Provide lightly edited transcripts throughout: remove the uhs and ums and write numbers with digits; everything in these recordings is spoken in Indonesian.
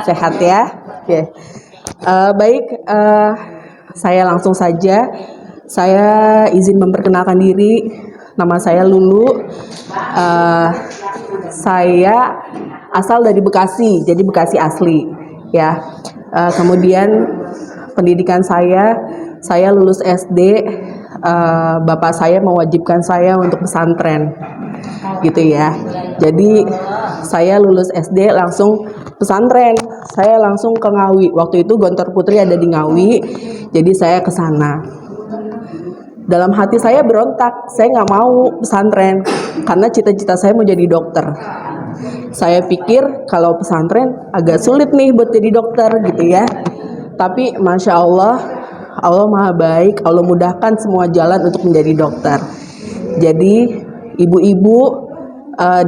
Sehat ya? Oke. Baik, saya langsung saja. Saya izin memperkenalkan diri. Nama saya Lulu. Eh, saya asal dari Bekasi, jadi Bekasi asli, ya. Kemudian pendidikan saya lulus SD. Bapak saya mewajibkan saya untuk pesantren, gitu ya. Jadi saya lulus SD langsung pesantren. Saya langsung ke Ngawi. Waktu itu Gontor Putri ada di Ngawi, jadi saya ke sana. Dalam hati saya berontak, saya nggak mau pesantren karena cita-cita saya mau jadi dokter. Saya pikir kalau pesantren agak sulit nih buat jadi dokter gitu ya. Tapi Masya Allah, Allah Maha Baik, Allah mudahkan semua jalan untuk menjadi dokter. Jadi ibu-ibu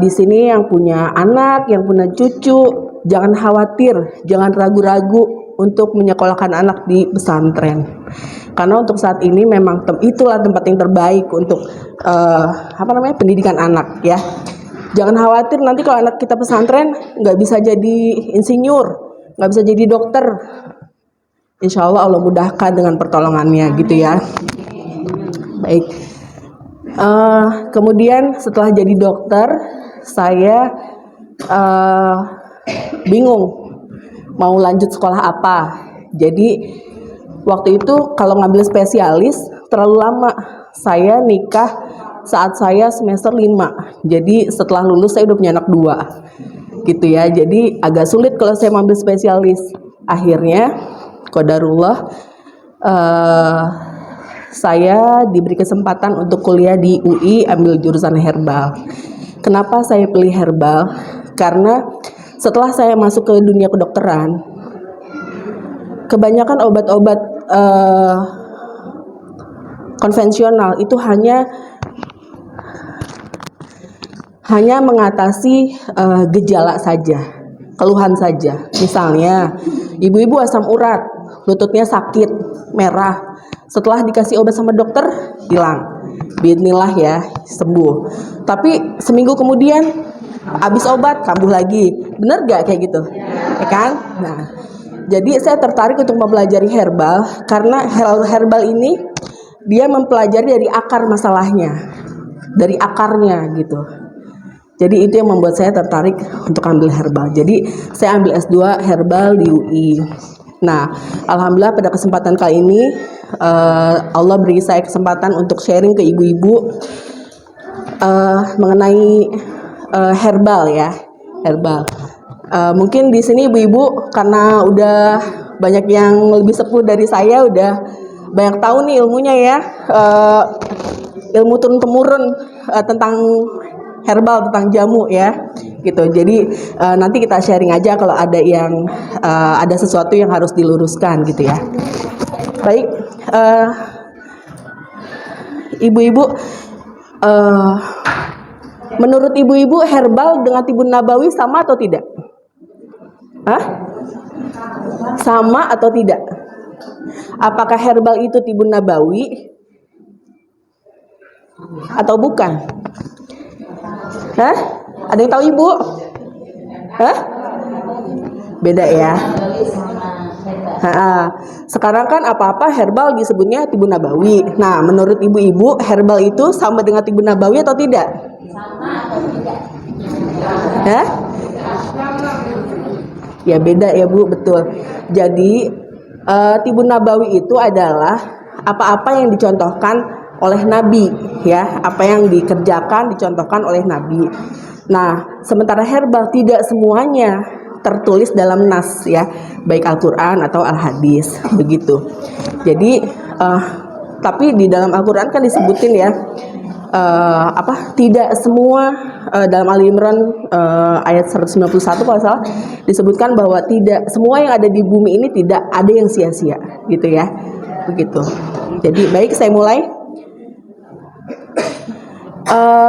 di sini yang punya anak, yang punya cucu, jangan khawatir, jangan ragu-ragu untuk menyekolahkan anak di pesantren. Karena untuk saat ini memang itulah tempat yang terbaik untuk pendidikan anak ya. Jangan khawatir nanti kalau anak kita pesantren nggak bisa jadi insinyur, nggak bisa jadi dokter. Insya Allah Allah mudahkan dengan pertolongannya gitu ya. Baik. Kemudian setelah jadi dokter, saya bingung mau lanjut sekolah apa. Jadi waktu itu kalau ngambil spesialis terlalu lama. Saya nikah saat saya semester 5. Jadi setelah lulus saya udah punya anak 2. Gitu ya. Jadi agak sulit kalau saya mau ambil spesialis. Akhirnya qadarullah saya diberi kesempatan untuk kuliah di UI ambil jurusan herbal. Kenapa saya pilih herbal? Karena setelah saya masuk ke dunia kedokteran, kebanyakan obat-obat konvensional itu hanya mengatasi gejala saja, keluhan saja. Misalnya, ibu-ibu asam urat, lututnya sakit, merah. Setelah dikasih obat sama dokter, hilang. Bismillah ya, sembuh. Tapi seminggu kemudian, habis obat, kambuh lagi. Bener gak kayak gitu? Ya kan? Nah, jadi saya tertarik untuk mempelajari herbal, karena herbal ini, dia mempelajari dari akar masalahnya. Dari akarnya gitu. Jadi itu yang membuat saya tertarik untuk ambil herbal. Jadi saya ambil S2 herbal di UI. Nah, alhamdulillah pada kesempatan kali ini Allah beri saya kesempatan untuk sharing ke ibu-ibu mengenai herbal ya, herbal. Mungkin di sini ibu-ibu karena udah banyak yang lebih sepuh dari saya, udah banyak tahu nih ilmunya ya, ilmu turun temurun tentang herbal, tentang jamu ya gitu. Jadi nanti kita sharing aja kalau ada yang ada sesuatu yang harus diluruskan gitu ya. Baik, ibu-ibu, menurut ibu-ibu herbal dengan tibun nabawi sama atau tidak? Hah? Sama atau tidak? Apakah herbal itu tibun nabawi atau bukan? Hah? Ada yang tahu ibu? Hah? Beda ya. Sekarang kan apa-apa herbal disebutnya tibun nabawi. Nah, menurut ibu-ibu herbal itu sama dengan tibun nabawi atau tidak? Sama atau tidak? Hah? Ya beda ya Bu, betul. Jadi tibun nabawi itu adalah apa-apa yang dicontohkan oleh Nabi ya, apa yang dikerjakan dicontohkan oleh Nabi. Nah, sementara herbal tidak semuanya tertulis dalam nas ya, baik Al-Quran atau Al-Hadis begitu. Jadi tapi di dalam Al-Quran kan disebutin ya, tidak semua dalam Ali Imran ayat 191 kalau salah disebutkan bahwa tidak semua yang ada di bumi ini tidak ada yang sia-sia gitu ya, begitu. Jadi baik, saya mulai.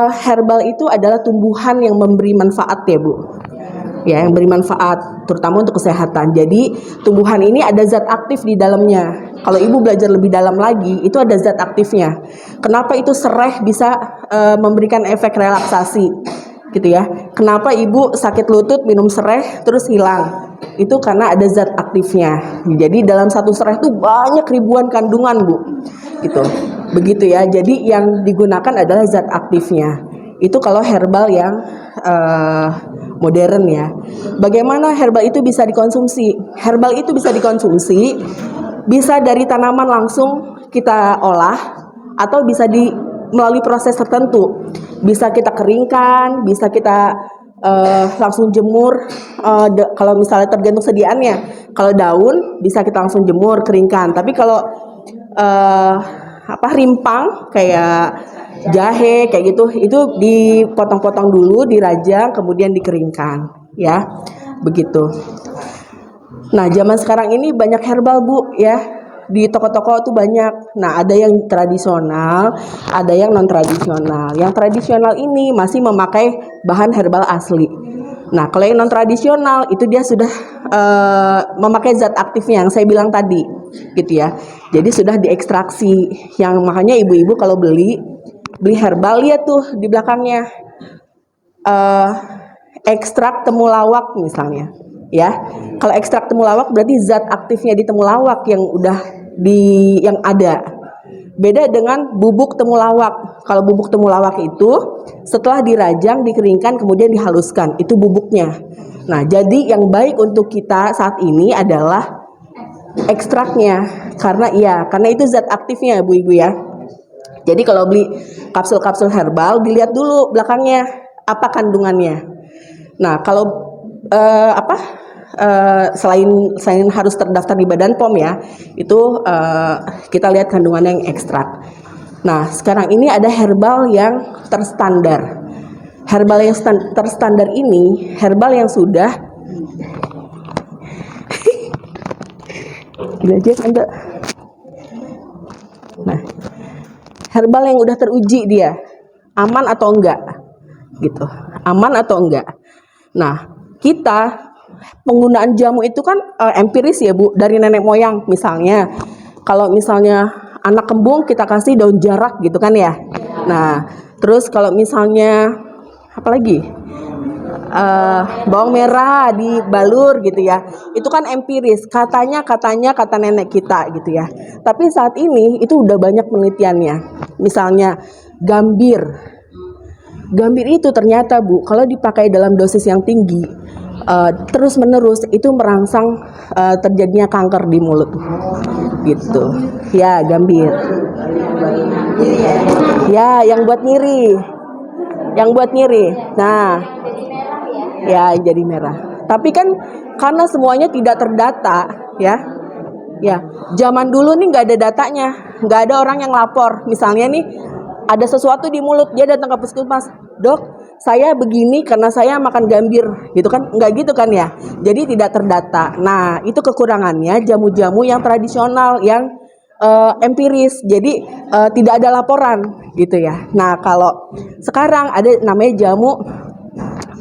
Herbal itu adalah tumbuhan yang memberi manfaat ya Bu, ya, yang beri manfaat terutama untuk kesehatan. Jadi tumbuhan ini ada zat aktif di dalamnya. Kalau ibu belajar lebih dalam lagi, itu ada zat aktifnya. Kenapa itu sereh bisa memberikan efek relaksasi gitu ya. Kenapa ibu sakit lutut minum sereh terus hilang? Itu karena ada zat aktifnya. Jadi dalam satu sereh itu banyak ribuan kandungan, Bu. Gitu. Begitu ya. Jadi yang digunakan adalah zat aktifnya. Itu kalau herbal yang modern ya. Bagaimana herbal itu bisa dikonsumsi? Herbal itu bisa dikonsumsi bisa dari tanaman langsung kita olah atau bisa melalui proses tertentu. Bisa kita keringkan, bisa kita langsung jemur. Kalau misalnya tergantung sediaannya. Kalau daun bisa kita langsung jemur, keringkan. Tapi kalau rimpang kayak jahe kayak gitu, itu dipotong-potong dulu, dirajang, kemudian dikeringkan, ya, begitu. Nah, zaman sekarang ini banyak herbal, Bu, ya. Di toko-toko tuh banyak. Nah, ada yang tradisional, ada yang non tradisional. Yang tradisional ini masih memakai bahan herbal asli. Nah, kalau yang non tradisional itu dia sudah memakai zat aktifnya yang saya bilang tadi, gitu ya. Jadi sudah diekstraksi. Yang makanya ibu-ibu kalau beli herbal, lihat tuh di belakangnya ekstrak temulawak misalnya, ya. Kalau ekstrak temulawak berarti zat aktifnya di temulawak yang udah yang ada. Beda dengan bubuk temulawak. Kalau bubuk temulawak itu setelah dirajang, dikeringkan, kemudian dihaluskan, itu bubuknya. Nah, jadi yang baik untuk kita saat ini adalah ekstraknya, karena itu zat aktifnya, Bu Ibu ya. Jadi kalau beli kapsul-kapsul herbal, dilihat dulu belakangnya apa kandungannya. Nah, kalau selain harus terdaftar di Badan POM ya, itu kita lihat kandungannya yang ekstrak. Nah, sekarang ini ada herbal yang terstandar. Herbal yang terstandar ini, herbal yang sudah gila aja kan, Mbak. Nah, herbal yang udah teruji dia, aman atau enggak, gitu, aman atau enggak. Nah, kita penggunaan jamu itu kan empiris ya, Bu, dari nenek moyang. Misalnya, kalau misalnya anak kembung kita kasih daun jarak gitu kan ya. Nah, terus kalau misalnya apa lagi? Bawang merah dibalur gitu ya. Itu kan empiris, katanya kata nenek kita gitu ya. Tapi saat ini itu udah banyak penelitiannya. Misalnya gambir. Gambir itu ternyata, Bu, kalau dipakai dalam dosis yang tinggi, terus menerus itu merangsang terjadinya kanker di mulut. Gitu. Ya, gambir. Ya, yang buat nyiri. Yang buat nyiri. Nah, ya jadi merah. Tapi kan karena semuanya tidak terdata, ya. Ya, zaman dulu nih nggak ada datanya, nggak ada orang yang lapor. Misalnya nih ada sesuatu di mulut, dia datang ke puskesmas, dok, saya begini karena saya makan gambir, gitu kan? Nggak gitu kan ya? Jadi tidak terdata. Nah, itu kekurangannya jamu-jamu yang tradisional, yang empiris. Jadi tidak ada laporan, gitu ya. Nah, kalau sekarang ada namanya jamu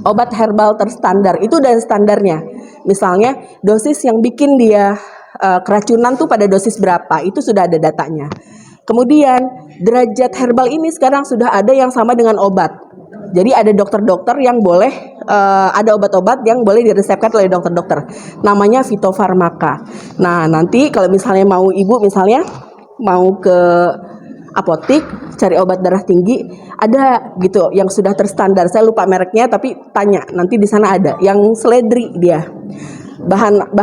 obat herbal terstandar, itu dan standarnya. Misalnya dosis yang bikin dia keracunan tuh pada dosis berapa, itu sudah ada datanya. Kemudian derajat herbal ini sekarang sudah ada yang sama dengan obat. Jadi ada dokter-dokter yang boleh, ada obat-obat yang boleh diresepkan oleh dokter-dokter. Namanya fitofarmaka. Nah, nanti kalau misalnya mau ibu misalnya mau ke apotik cari obat darah tinggi, ada gitu yang sudah terstandar. Saya lupa mereknya tapi tanya, nanti di sana ada yang seledri dia. Bahan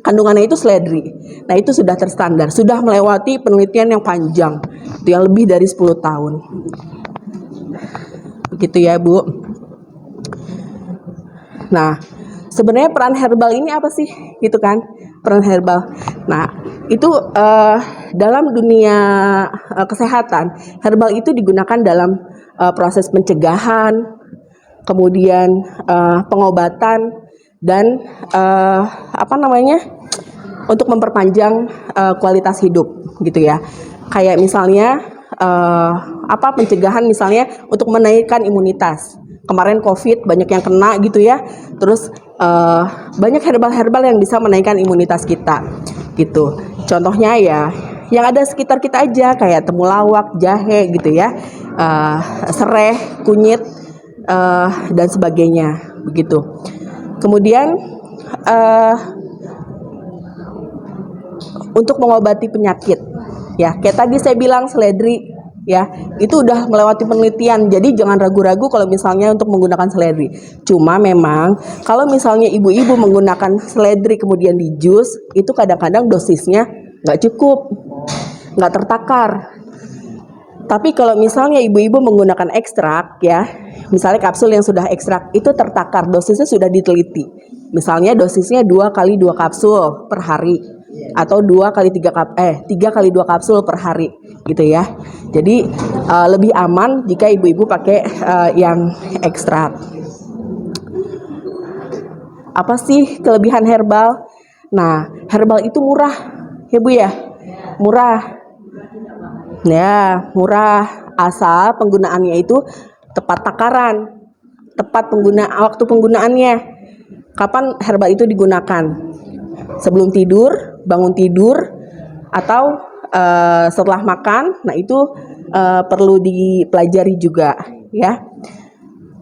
kandungannya itu seledri. Nah, itu sudah terstandar, sudah melewati penelitian yang panjang, itu yang lebih dari 10 tahun. Begitu ya, Bu. Nah, sebenarnya peran herbal ini apa sih? Gitu kan, peran herbal. Nah, itu dalam dunia kesehatan, herbal itu digunakan dalam proses pencegahan, kemudian pengobatan, dan untuk memperpanjang kualitas hidup, gitu ya. Kayak misalnya pencegahan misalnya untuk menaikkan imunitas. Kemarin COVID banyak yang kena gitu ya. Terus banyak herbal-herbal yang bisa menaikkan imunitas kita, gitu. Contohnya ya yang ada sekitar kita aja, kayak temulawak, jahe gitu ya, sereh, kunyit, dan sebagainya begitu. Kemudian untuk mengobati penyakit, ya kayak tadi saya bilang seledri, ya itu udah melewati penelitian, jadi jangan ragu-ragu kalau misalnya untuk menggunakan seledri. Cuma memang kalau misalnya ibu-ibu menggunakan seledri kemudian di jus, itu kadang-kadang dosisnya nggak cukup, nggak tertakar. Tapi kalau misalnya ibu-ibu menggunakan ekstrak, ya misalnya kapsul yang sudah ekstrak, itu tertakar, dosisnya sudah diteliti. Misalnya dosisnya 2 kali 2 kapsul per hari, atau 3 kali 2 kapsul per hari gitu ya. Jadi lebih aman jika ibu-ibu pakai yang ekstrak. Apa sih kelebihan herbal? Nah, herbal itu murah ya Bu ya, murah. Ya, murah asal penggunaannya itu tepat takaran, tepat waktu penggunaannya. Kapan herbal itu digunakan? Sebelum tidur, bangun tidur, atau setelah makan. Nah, itu perlu dipelajari juga ya.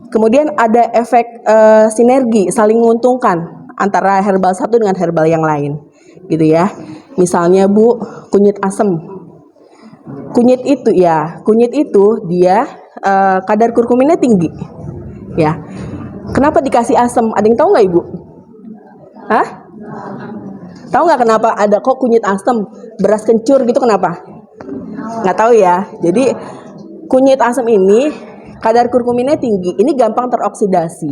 Kemudian ada efek sinergi, saling menguntungkan antara herbal satu dengan herbal yang lain gitu ya. Misalnya Bu, kunyit asem. Kunyit itu dia kadar kurkuminnya tinggi ya. Kenapa dikasih asam? Ada yang tahu nggak Ibu? Hah? Tahu nggak kenapa ada kok kunyit asam, beras kencur gitu, kenapa? Nggak tahu ya. Jadi kunyit asam ini kadar kurkuminnya tinggi, ini gampang teroksidasi,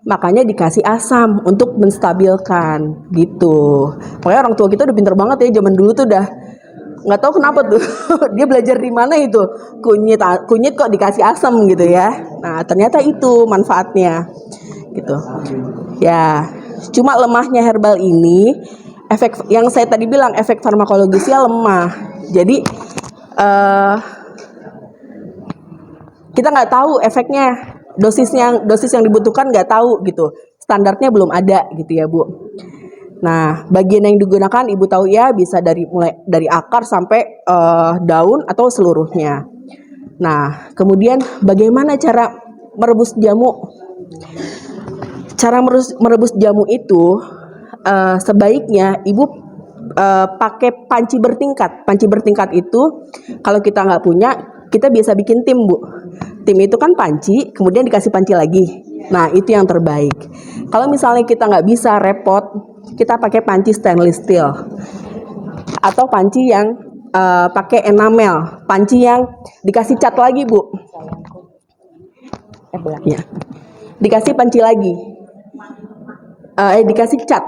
makanya dikasih asam untuk menstabilkan gitu. Pokoknya orang tua kita udah pinter banget ya, zaman dulu tuh udah nggak tahu kenapa tuh dia belajar di mana itu kunyit kok dikasih asam gitu ya. Nah ternyata itu manfaatnya gitu ya. Cuma lemahnya herbal ini, efek yang saya tadi bilang, efek farmakologisnya lemah. Jadi kita nggak tahu efeknya, dosis yang dibutuhkan nggak tahu gitu, standarnya belum ada gitu ya Bu. Nah, bagian yang digunakan Ibu tahu ya, bisa mulai dari akar sampai daun atau seluruhnya. Nah, kemudian bagaimana cara merebus jamu? Cara merebus jamu itu sebaiknya Ibu pakai panci bertingkat. Panci bertingkat itu kalau kita nggak punya, kita biasa bikin tim Bu. Tim itu kan panci, kemudian dikasih panci lagi. Nah, itu yang terbaik. Kalau misalnya kita nggak bisa, repot, kita pakai panci stainless steel atau panci yang pakai enamel, panci yang dikasih cat lagi Bu. Ya. Dikasih panci lagi, dikasih cat.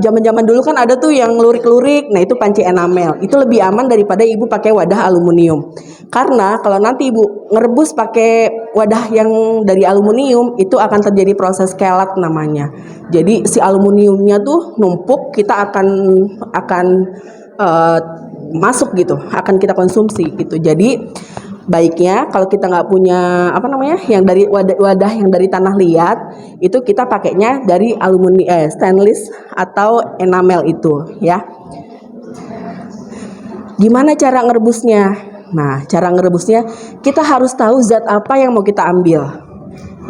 Zaman-zaman dulu kan ada tuh yang lurik-lurik, nah itu panci enamel. Itu lebih aman daripada Ibu pakai wadah aluminium. Karena kalau nanti Ibu ngerebus pakai wadah yang dari aluminium, itu akan terjadi proses kelat namanya. Jadi si aluminiumnya tuh numpuk, kita akan masuk gitu, akan kita konsumsi gitu. Jadi baiknya kalau kita nggak punya yang dari wadah yang dari tanah liat, itu kita pakainya dari stainless atau enamel itu ya. Gimana cara ngerebusnya? Nah, cara ngerebusnya kita harus tahu zat apa yang mau kita ambil.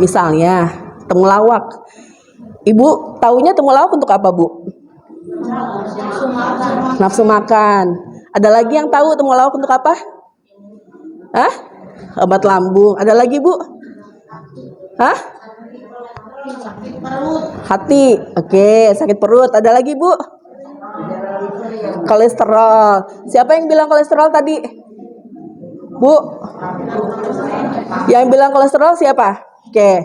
Misalnya temulawak, Ibu taunya temulawak untuk apa Bu? Nafsu makan. Ada lagi yang tahu temulawak untuk apa? Hah? Obat lambung. Ada lagi Bu? Hah? Hati. Oke, sakit perut. Ada lagi Bu? Kolesterol. Siapa yang bilang kolesterol tadi? Bu? Yang bilang kolesterol siapa? Oke.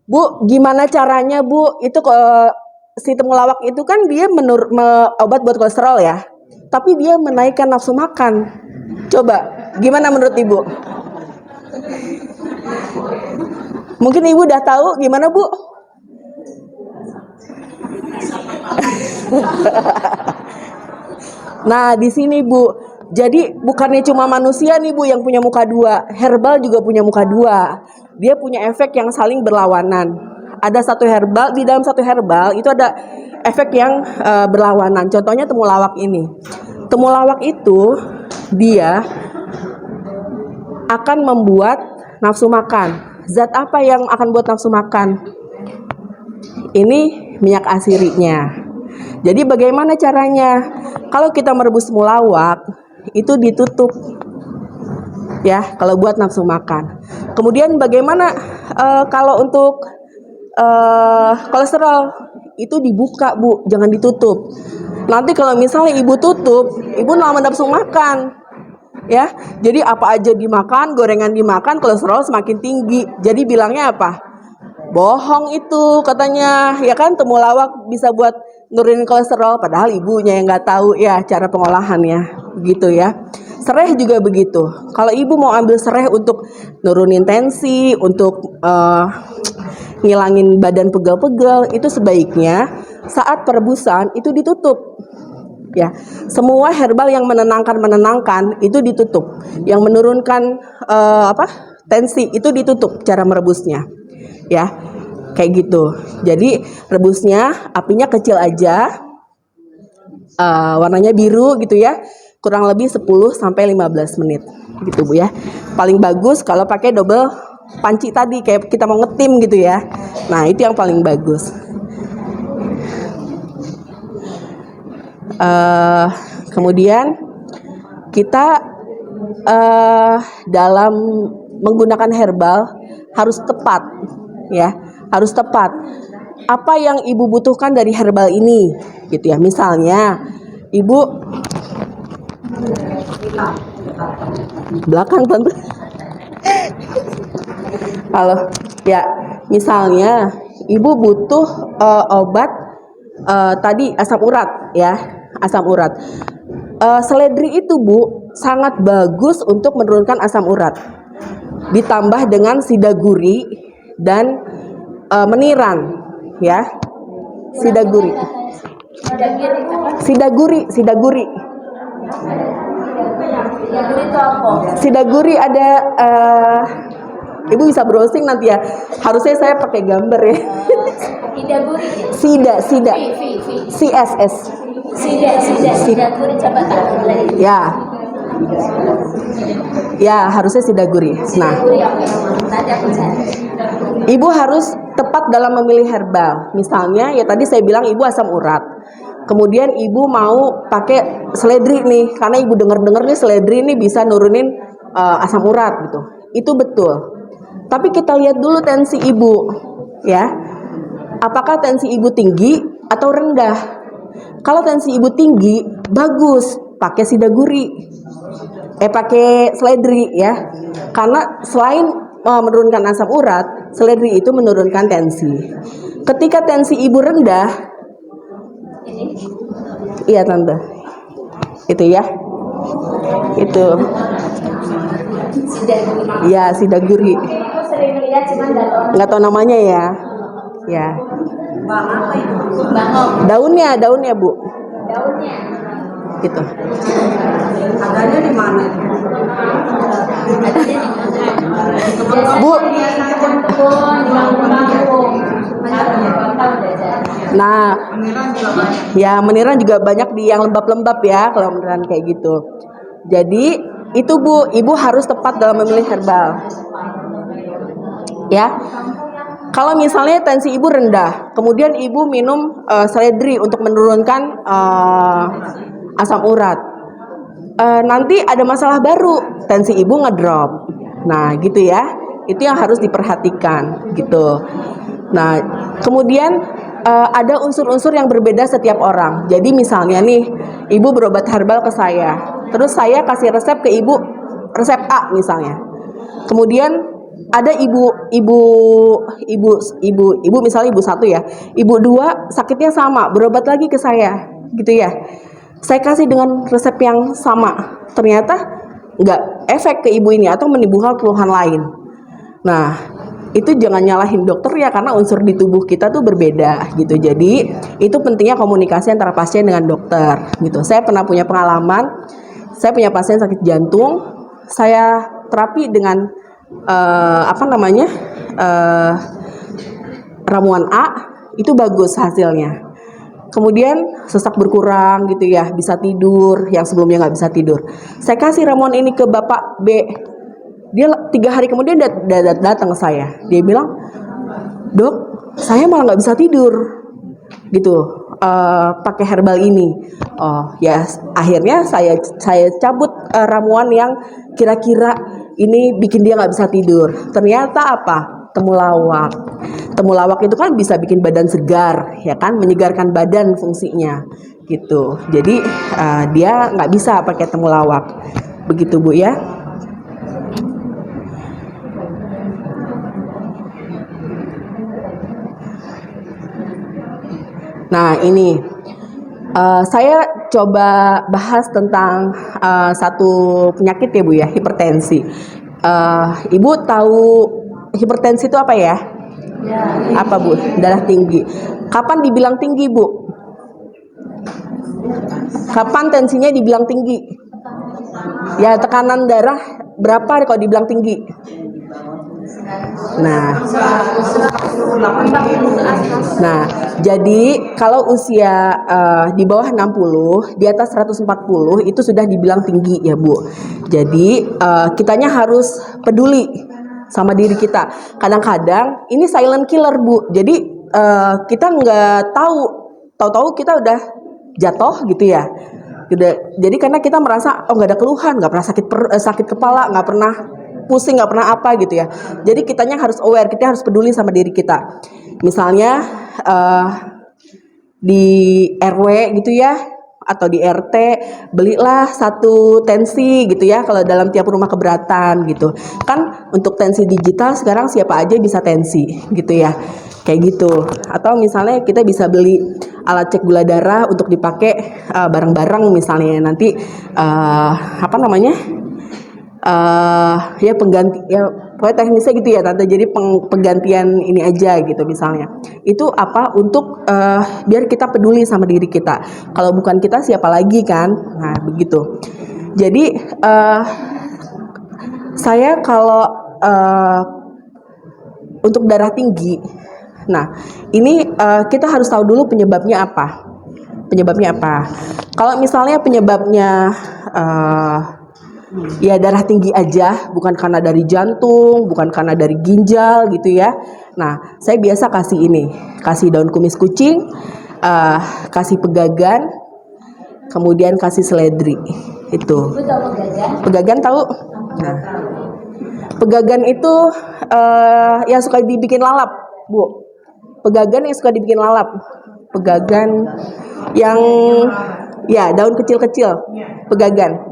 Bu, gimana caranya Bu? Itu si temulawak itu kan dia obat buat kolesterol ya. Tapi dia menaikkan nafsu makan. Coba, gimana menurut Ibu? Mungkin Ibu udah tahu gimana Bu? Nah, di sini Bu. Jadi bukannya cuma manusia nih Bu yang punya muka dua, herbal juga punya muka dua. Dia punya efek yang saling berlawanan. Ada satu herbal, di dalam satu herbal itu ada efek yang berlawanan. Contohnya temulawak ini. Temulawak itu dia akan membuat nafsu makan. Zat apa yang akan buat nafsu makan? Ini minyak asirinya. Jadi bagaimana caranya? Kalau kita merebus temulawak, itu ditutup. Ya, kalau buat nafsu makan. Kemudian bagaimana kalau untuk kolesterol? Itu dibuka, Bu, jangan ditutup. Nanti kalau misalnya ibu tutup, ibu lama nafsu makan. Ya, jadi apa aja dimakan, gorengan dimakan, kolesterol semakin tinggi. Jadi bilangnya apa? Bohong itu katanya, ya kan, temulawak bisa buat nurunin kolesterol, padahal ibunya yang nggak tahu ya cara pengolahannya, gitu ya. Sereh juga begitu. Kalau ibu mau ambil sereh untuk nurunin tensi, untuk ngilangin badan pegal-pegal, itu sebaiknya saat perebusan itu ditutup. Ya, semua herbal yang menenangkan itu ditutup. Yang menurunkan tensi itu ditutup cara merebusnya. Ya, kayak gitu. Jadi rebusnya apinya kecil aja, warnanya biru gitu ya, kurang lebih 10 sampai 15 menit gitu, Bu ya. Paling bagus kalau pakai double panci tadi, kayak kita mau ngetim gitu ya. Nah, itu yang paling bagus. Kemudian kita dalam menggunakan herbal harus tepat, ya, harus tepat. Apa yang ibu butuhkan dari herbal ini, gitu ya. Misalnya, ibu belakang tentu. Halo, ya. Misalnya, ibu butuh obat tadi asam urat, ya. Asam urat. Seledri itu, Bu, sangat bagus untuk menurunkan asam urat. Ditambah dengan sidaguri dan meniran, ya. Sidaguri. Sidaguri ada ibu bisa browsing nanti ya. Harusnya saya pakai gambar ya. Sida. CSS. Sidaguri coba. Ya, harusnya sidaguri. Nah, ibu harus tepat dalam memilih herbal. Misalnya, ya tadi saya bilang ibu asam urat. Kemudian ibu mau pakai seledri nih, karena ibu dengar-dengar nih seledri nih bisa nurunin asam urat gitu. Itu betul. Tapi kita lihat dulu tensi ibu, ya. Apakah tensi ibu tinggi atau rendah? Kalau tensi ibu tinggi, bagus pakai sidaguri. Pakai seledri ya. Karena selain menurunkan asam urat, seledri itu menurunkan tensi. Ketika tensi ibu rendah, iya tante, itu ya, itu, ya sidaguri. Nggak tahu namanya ya, ya. Daunnya Bu. Daunnya. Gitu. Adanya di mana? Bu. Nah, ya meniran juga banyak di yang lembab-lembab ya, kalau meniran kayak gitu. Jadi itu Bu, ibu harus tepat dalam memilih herbal. Ya. Kalau misalnya tensi ibu rendah, kemudian ibu minum seledri untuk menurunkan asam urat, nanti ada masalah baru, tensi ibu ngedrop. Nah, gitu ya. Itu yang harus diperhatikan, gitu. Nah, kemudian ada unsur-unsur yang berbeda setiap orang. Jadi misalnya nih, ibu berobat herbal ke saya, terus saya kasih resep ke ibu, resep A misalnya. Kemudian ada ibu misalnya ibu 1 ya, ibu 2 sakitnya sama, berobat lagi ke saya, gitu ya. Saya kasih dengan resep yang sama, ternyata nggak efek ke ibu ini atau menimbulkan keluhan lain. Nah, itu jangan nyalahin dokter ya, karena unsur di tubuh kita tuh berbeda gitu. Jadi itu pentingnya komunikasi antara pasien dengan dokter gitu. Saya pernah punya pengalaman, saya punya pasien sakit jantung, saya terapi dengan ramuan A, itu bagus hasilnya. Kemudian sesak berkurang gitu ya, bisa tidur yang sebelumnya nggak bisa tidur. Saya kasih ramuan ini ke Bapak B. Dia 3 hari kemudian datang ke saya. Dia bilang, "Dok, saya malah nggak bisa tidur." Gitu. Pakai herbal ini. Oh ya, akhirnya saya cabut ramuan yang kira-kira ini bikin dia nggak bisa tidur. Ternyata apa? Temulawak. Temulawak itu kan bisa bikin badan segar, ya kan, menyegarkan badan fungsinya, gitu. Jadi dia nggak bisa pakai temulawak, begitu Bu ya. Nah ini saya coba bahas tentang satu penyakit ya Bu ya, hipertensi. Ibu tahu hipertensi itu apa ya? Apa Bu? Darah tinggi. Kapan dibilang tinggi Bu? Kapan tensinya dibilang tinggi? Ya tekanan darah berapa kalau dibilang tinggi? Nah, jadi kalau usia di bawah 60, di atas 140 itu sudah dibilang tinggi ya Bu. Jadi kitanya harus peduli sama diri kita. Kadang-kadang ini silent killer Bu. Jadi kita nggak tahu kita udah jatuh gitu ya. Jadi karena kita merasa nggak ada keluhan, nggak pernah sakit kepala, nggak pernah pusing, nggak pernah apa gitu ya. Jadi kitanya harus aware, kita harus peduli sama diri kita. Misalnya di RW gitu ya, atau di RT belilah 1 tensi gitu ya, kalau dalam tiap rumah keberatan gitu. Kan untuk tensi digital sekarang siapa aja bisa tensi gitu ya. Kayak gitu. Atau misalnya kita bisa beli alat cek gula darah untuk dipakai bareng-bareng misalnya nanti ya pengganti ya pokoknya teknisnya gitu ya Tante. Jadi penggantian ini aja gitu misalnya. Itu apa untuk biar kita peduli sama diri kita. Kalau bukan kita siapa lagi kan? Nah, begitu. Jadi saya kalau untuk darah tinggi, nah ini kita harus tahu dulu penyebabnya apa. Kalau misalnya penyebabnya ya darah tinggi aja, bukan karena dari jantung, bukan karena dari ginjal gitu ya. Nah, saya biasa kasih daun kumis kucing, kasih pegagan, kemudian kasih seledri. Itu. Pegagan tahu? Nah, pegagan itu yang suka dibikin lalap, Bu. Pegagan yang suka dibikin lalap. Pegagan yang ya daun kecil-kecil, pegagan.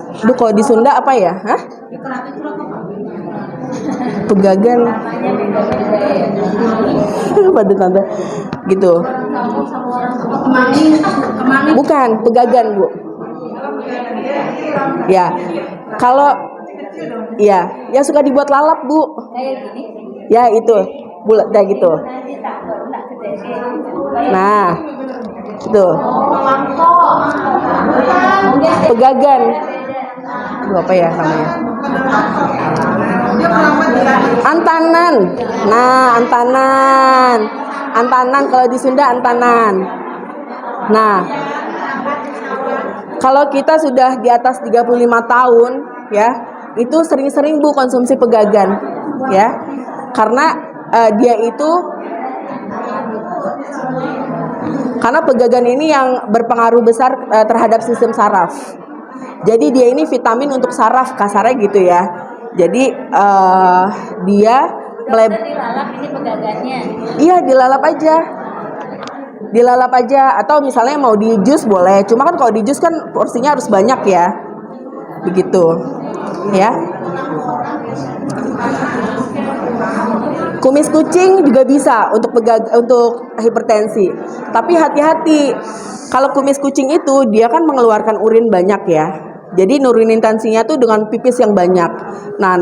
Duh, kalau di Sunda apa ya? Hah? Pegagan. Pada Tante. Gitu. Bukan, pegagan, Bu. Ya. Kalau ya, yang suka dibuat lalap, Bu. Ya, itu. Bulat kayak gitu. Nah, itu. Pegagan. Apa ya namanya? Antanan. Nah, antanan kalau di Sunda antanan. Nah, kalau kita sudah di atas 35 tahun ya, itu sering-sering Bu konsumsi pegagan ya. Karena karena pegagan ini yang berpengaruh besar terhadap sistem saraf. Jadi dia ini vitamin untuk saraf kasarnya gitu ya. Jadi dia dilalap ini pegagannya. Iya, dilalap aja atau misalnya mau di jus boleh. Cuma kan kalau di jus kan porsinya harus banyak ya. Begitu. Ya. Kumis kucing juga bisa untuk hipertensi. Tapi hati-hati. Kalau kumis kucing itu dia kan mengeluarkan urin banyak ya. Jadi nurunin tensinya tuh dengan pipis yang banyak. Nah,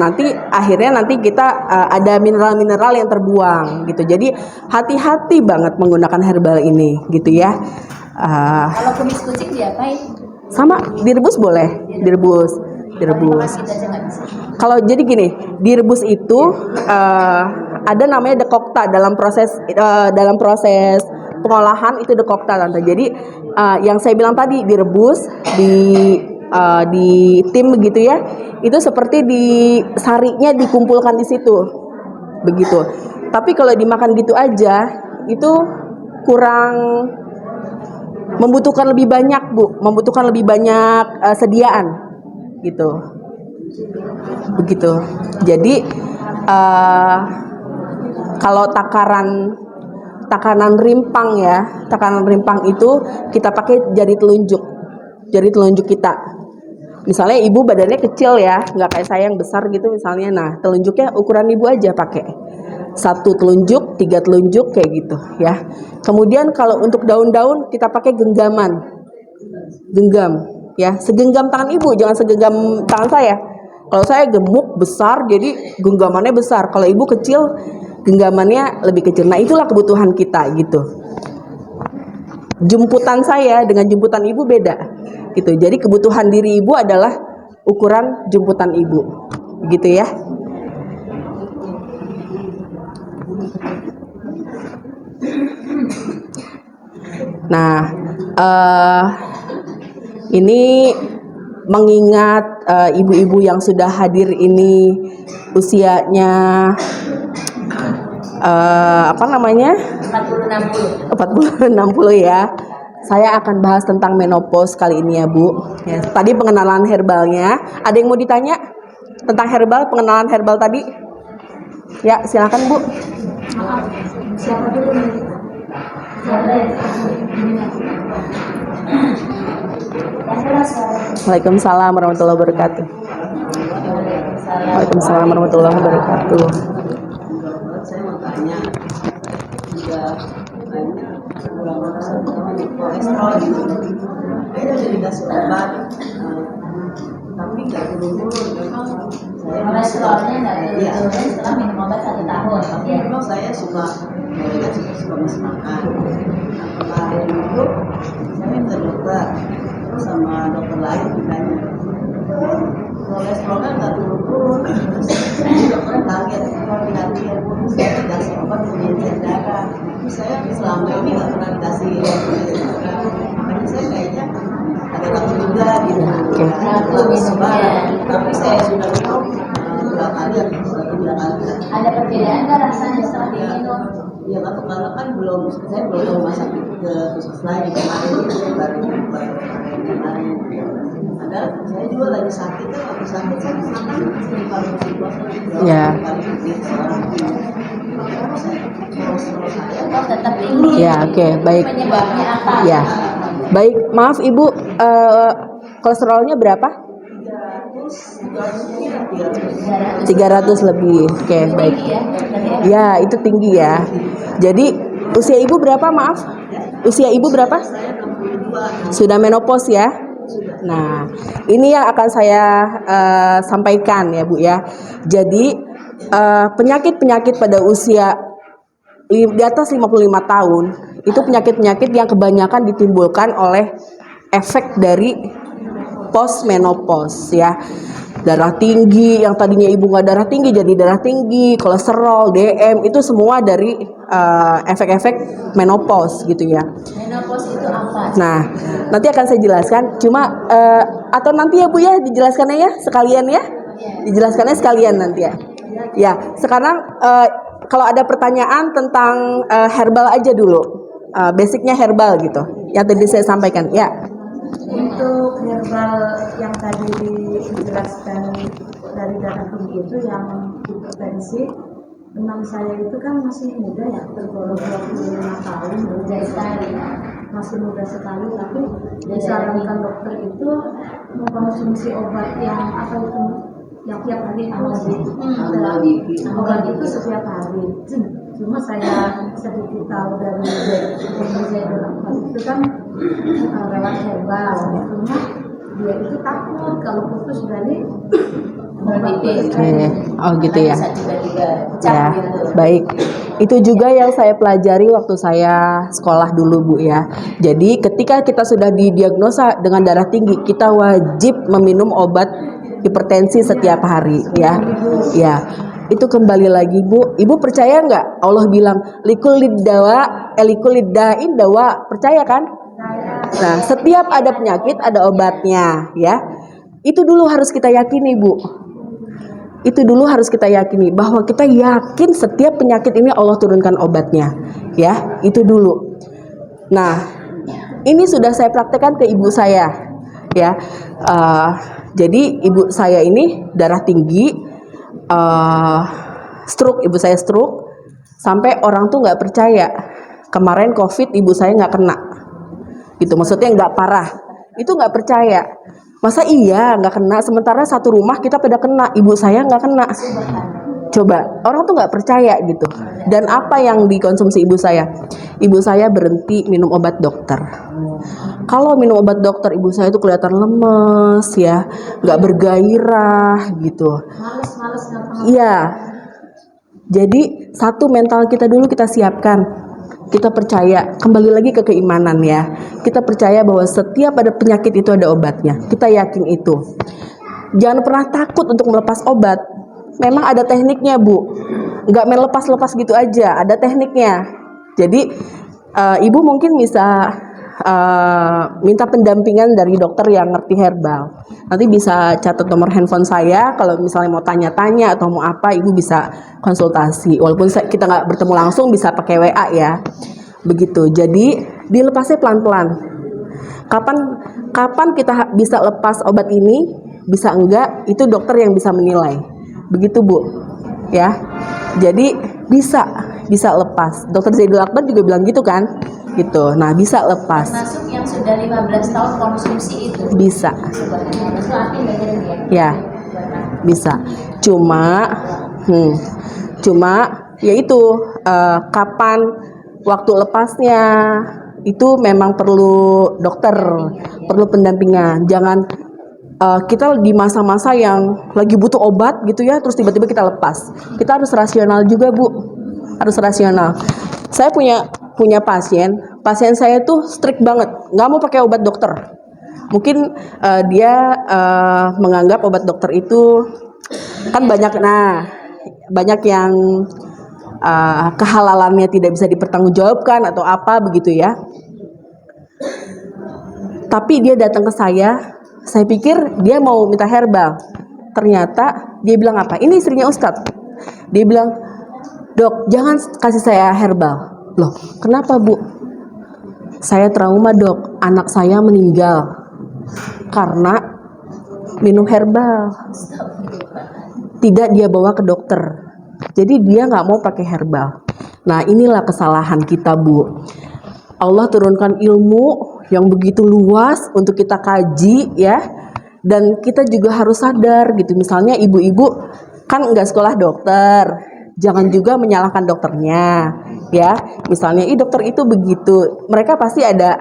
akhirnya kita ada mineral-mineral yang terbuang gitu. Jadi hati-hati banget menggunakan herbal ini gitu ya. Kalau kumis kucing diapain? Sama, direbus boleh. Direbus. Kalau jadi gini, direbus itu ada namanya dekokta dalam proses pengolahan itu dekokta tante. Jadi yang saya bilang tadi direbus, di tim begitu ya, itu seperti sarinya dikumpulkan di situ, begitu. Tapi kalau dimakan gitu aja, itu kurang, membutuhkan lebih banyak Bu, membutuhkan lebih banyak sediaan, gitu, begitu. Jadi kalau takanan rimpang ya, takanan rimpang itu kita pakai jari telunjuk kita. Misalnya ibu badannya kecil ya, nggak kayak saya yang besar gitu misalnya. Nah, telunjuknya ukuran ibu aja pakai 1 telunjuk, 3 telunjuk kayak gitu ya. Kemudian kalau untuk daun-daun kita pakai genggam ya, segenggam tangan ibu, jangan segenggam tangan saya. Kalau saya gemuk besar, jadi genggamannya besar. Kalau ibu kecil, genggamannya lebih kecil. Nah, itulah kebutuhan kita gitu. Jumputan saya dengan jumputan ibu beda gitu. Jadi kebutuhan diri ibu adalah ukuran jumputan ibu, gitu ya. Nah, ini mengingat ibu-ibu yang sudah hadir ini usianya 40-60 ya. Saya akan bahas tentang menopause kali ini ya Bu. Ya, tadi pengenalan herbalnya. Ada yang mau ditanya tentang herbal, pengenalan herbal tadi? Ya, silakan Bu. Siapa dulu nih? Waalaikumsalam warahmatullahi wabarakatuh. Waalaikumsalam warahmatullahi wabarakatuh. Saya mau tanya, juga banyak kolesterol gitu. Saya udah dikasih obat, tapi nggak turun-turun. Memang saya Kolesterolnya nggak turun setelah minum obat 1 tahun. tapi memang saya suka masih makan. Kemarin itu saya ke dokter, terus sama dokter lain ditanya, kolesterolnya nggak turun-turun. Terus dokter kaget, hati-hati ya Bu, saya dikasih obat pengencer darah. Terus saya selama ini nggak pernah dikasih pengencer darah. Makanya saya kayaknya ada takut juga gitu. Takut minumnya. Tapi saya sudah minum 2 kali atau 3 kali. Ada perbedaan nggak rasanya setelah diminum? Ya karena kan saya belum ke rumah sakit ke puskesmas lagi kemarin itu baru kemarin. Ada saya juga lagi sakit kan, waktu sakit saya makan paling puasa Ya. Oh, tetap tinggi. Ya, oke, baik. Penyebabnya apa? Ya, baik. Maaf Ibu, kolesterolnya berapa? 300 lebih. Oke, baik. Ya, itu tinggi ya. Jadi usia ibu berapa? Maaf, usia ibu berapa? Sudah menopause ya. Nah, ini yang akan saya sampaikan ya Bu ya. Jadi penyakit-penyakit pada usia di atas 55 tahun itu penyakit-penyakit yang kebanyakan ditimbulkan oleh efek dari post menopause ya. Darah tinggi, yang tadinya ibu nggak darah tinggi jadi darah tinggi, kolesterol, DM, itu semua dari efek-efek menopause gitu ya. Menopause itu apa? Nah, nanti akan saya jelaskan. Cuma atau nanti ya Bu ya dijelaskannya ya sekalian ya, dijelaskannya sekalian nanti ya. Ya, sekarang kalau ada pertanyaan tentang herbal aja dulu, basicnya herbal gitu. Yang tadi saya sampaikan ya. Untuk herbal yang tadi dijelaskan dari darah tinggi itu yang hipertensi, memang saya itu kan masih muda ya, tergolong 25 tahun, Mudah sekali. masih muda sekali, tapi disarankan dokter itu mengkonsumsi obat yang apa itu, yang tiap hari obat itu setiap hari. Cuma saya sedikit tahu dari itu kan lewat herbal, cuma dia itu takut kalau putus dari Berpipis. Oke. Oh gitu ya. Bisa tiba-tiba pecah Ya, gitu. baik. Itu juga yang saya pelajari waktu saya sekolah dulu Bu ya. Jadi ketika kita sudah didiagnosa dengan darah tinggi, kita wajib meminum obat hipertensi setiap hari ya. Ya. Itu kembali lagi Bu, Ibu percaya nggak? Allah bilang likulid dawa, likulid da'in dawa, percaya kan? Nah, setiap ada penyakit ada obatnya, ya. Itu dulu harus kita yakini Bu. Itu dulu harus kita yakini bahwa kita yakin setiap penyakit ini Allah turunkan obatnya, ya. Itu dulu. Nah, ini sudah saya praktekkan ke ibu saya, ya. Jadi ibu saya ini darah tinggi, stroke, ibu saya stroke, sampai orang tuh nggak percaya. Kemarin COVID ibu saya nggak kena, gitu. Maksudnya nggak parah, itu nggak percaya. Masa iya nggak kena, sementara satu rumah kita pada kena, ibu saya nggak kena. Coba, orang tuh nggak percaya gitu. Dan apa yang dikonsumsi ibu saya? Ibu saya berhenti minum obat dokter. Kalau minum obat dokter, ibu saya tuh kelihatan lemes, ya, nggak bergairah gitu. Males-males gampang. Iya. Jadi satu, mental kita dulu kita siapkan. Kita percaya, kembali lagi ke keimanan ya. Kita percaya bahwa setiap ada penyakit itu ada obatnya. Kita yakin itu. Jangan pernah takut untuk melepas obat. Memang ada tekniknya Bu. Nggak main lepas-lepas gitu aja. Ada tekniknya. Jadi ibu mungkin bisa minta pendampingan dari dokter yang ngerti herbal. Nanti bisa catat nomor handphone saya. Kalau misalnya mau tanya-tanya atau mau apa, ibu bisa konsultasi. Walaupun kita nggak bertemu langsung, bisa pakai WA ya. Begitu. Jadi dilepasnya pelan-pelan. Kapan kita bisa lepas obat ini, bisa enggak, itu dokter yang bisa menilai. Begitu Bu. Ya. Jadi bisa lepas. Dokter Zaidul Akbar juga bilang gitu kan? Gitu. Nah, bisa lepas. Termasuk yang sudah 15 tahun konsumsi itu. Bisa. Itu artinya nggak jadi Ya, ya? bisa. Cuma yaitu kapan waktu lepasnya itu memang perlu dokter, perlu pendampingan. Jangan kita di masa-masa yang lagi butuh obat gitu ya, terus tiba-tiba kita lepas. Kita harus rasional juga Bu, harus rasional. Saya punya pasien saya tuh strict banget, nggak mau pakai obat dokter. Mungkin dia menganggap obat dokter itu kan banyak yang kehalalannya tidak bisa dipertanggungjawabkan atau apa begitu ya. Tapi dia datang ke saya pikir dia mau minta herbal. Ternyata dia bilang apa? Ini istrinya Ustadz. Dia bilang, "Dok, jangan kasih saya herbal." Loh, kenapa Bu? Saya trauma Dok, anak saya meninggal karena minum herbal. Tidak dia bawa ke dokter. Jadi dia nggak mau pakai herbal. Nah, inilah kesalahan kita Bu. Allah turunkan ilmu yang begitu luas untuk kita kaji ya. Dan kita juga harus sadar gitu. Misalnya ibu-ibu kan nggak sekolah dokter. Jangan juga menyalahkan dokternya, ya. Misalnya, dokter itu begitu. Mereka pasti ada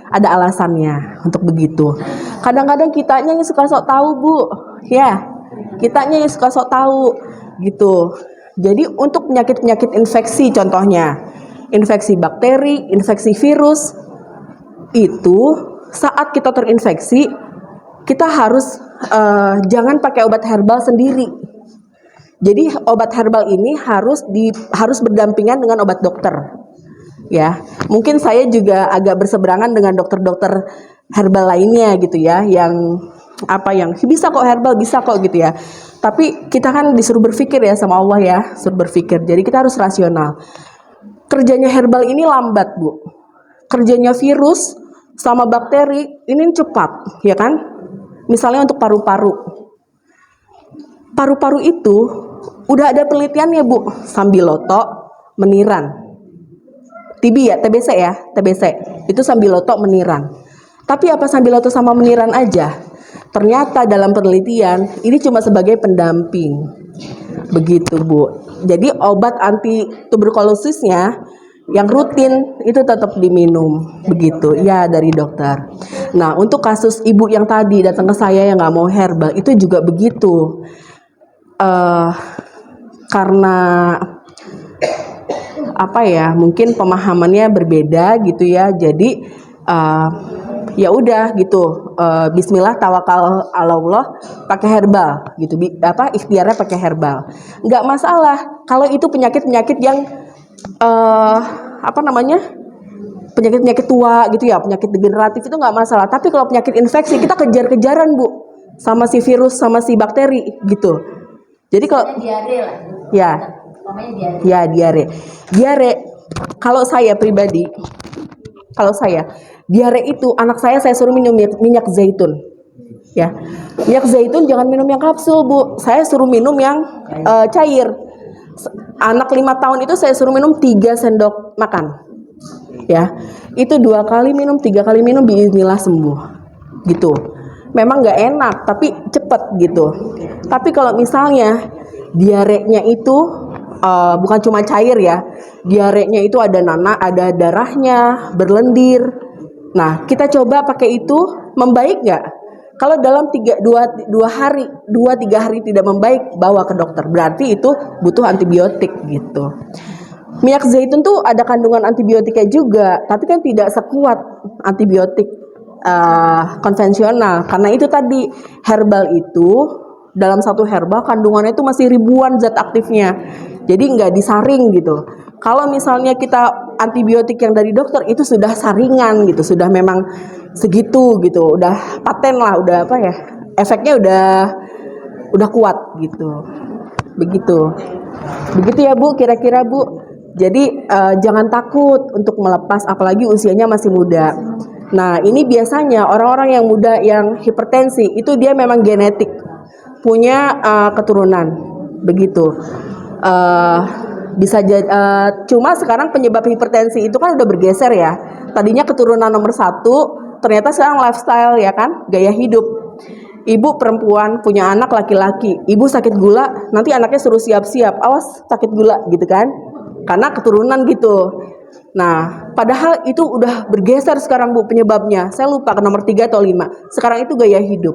alasannya untuk begitu. Kadang-kadang kitanya yang suka sok tahu, Bu, ya. Kitanya yang suka sok tahu, gitu. Jadi untuk penyakit-penyakit infeksi, contohnya, infeksi bakteri, infeksi virus, itu saat kita terinfeksi, kita harus jangan pakai obat herbal sendiri. Jadi obat herbal ini harus berdampingan dengan obat dokter. Ya, mungkin saya juga agak berseberangan dengan dokter-dokter herbal lainnya gitu ya, yang bisa kok herbal, bisa kok gitu ya. Tapi kita kan disuruh berpikir ya sama Allah ya, suruh berpikir. Jadi kita harus rasional. Kerjanya herbal ini lambat, Bu. Kerjanya virus sama bakteri ini cepat, ya kan? Misalnya untuk paru-paru. Paru-paru itu udah ada penelitiannya Bu, Sambiloto, meniran. TBC ya, TBC. Itu Sambiloto, meniran. Tapi apa Sambiloto sama meniran aja? Ternyata dalam penelitian ini cuma sebagai pendamping. Begitu Bu. Jadi obat anti tuberkulosisnya yang rutin itu tetap diminum. Begitu ya, dari dokter. Nah, untuk kasus ibu yang tadi datang ke saya yang nggak mau herbal, itu juga begitu. Karena mungkin pemahamannya berbeda gitu ya. Jadi ya udah gitu. Bismillah tawakal ala Allah, pakai herbal gitu. Ikhtiarnya pakai herbal. Nggak masalah kalau itu penyakit-penyakit yang apa namanya? Penyakit-penyakit tua gitu ya, penyakit degeneratif itu nggak masalah. Tapi kalau penyakit infeksi kita kejar-kejaran Bu sama si virus sama si bakteri gitu. Jadi kalau diare lah. ya, Namanya diare. ya diare. Kalau saya pribadi, diare itu anak saya suruh minum minyak zaitun. Ya, minyak zaitun jangan minum yang kapsul Bu. Saya suruh minum yang cair. Anak 5 tahun itu saya suruh minum 3 sendok makan. Ya, itu 2 kali minum, 3 kali minum, biiznillah sembuh. Gitu. Memang nggak enak, tapi cepet gitu. Tapi kalau misalnya diarenya itu bukan cuma cair ya, diarenya itu ada ada darahnya, berlendir. Nah, kita coba pakai itu, membaik nggak? Kalau dalam 2-3 hari tidak membaik, bawa ke dokter. Berarti itu butuh antibiotik gitu. Minyak zaitun tuh ada kandungan antibiotiknya juga, tapi kan tidak sekuat antibiotik konvensional. Karena itu tadi, herbal itu dalam satu herbal kandungannya itu masih ribuan zat aktifnya. Jadi nggak disaring gitu. Kalau misalnya kita antibiotik yang dari dokter itu sudah saringan gitu, sudah memang segitu gitu, udah paten lah, udah apa ya, efeknya udah kuat gitu. Begitu ya Bu, kira-kira Bu. Jadi jangan takut untuk melepas, apalagi usianya masih muda. Nah, ini biasanya orang-orang yang muda yang hipertensi itu dia memang genetik, punya keturunan, begitu. Bisa jadi, cuma sekarang penyebab hipertensi itu kan udah bergeser ya. Tadinya keturunan nomor 1, ternyata sekarang lifestyle ya kan, gaya hidup. Ibu perempuan punya anak laki-laki, ibu sakit gula, nanti anaknya suruh siap-siap, awas sakit gula gitu kan, karena keturunan gitu. Nah, padahal itu udah bergeser sekarang Bu penyebabnya. Saya lupa ke nomor 3 atau 5. Sekarang itu gaya hidup.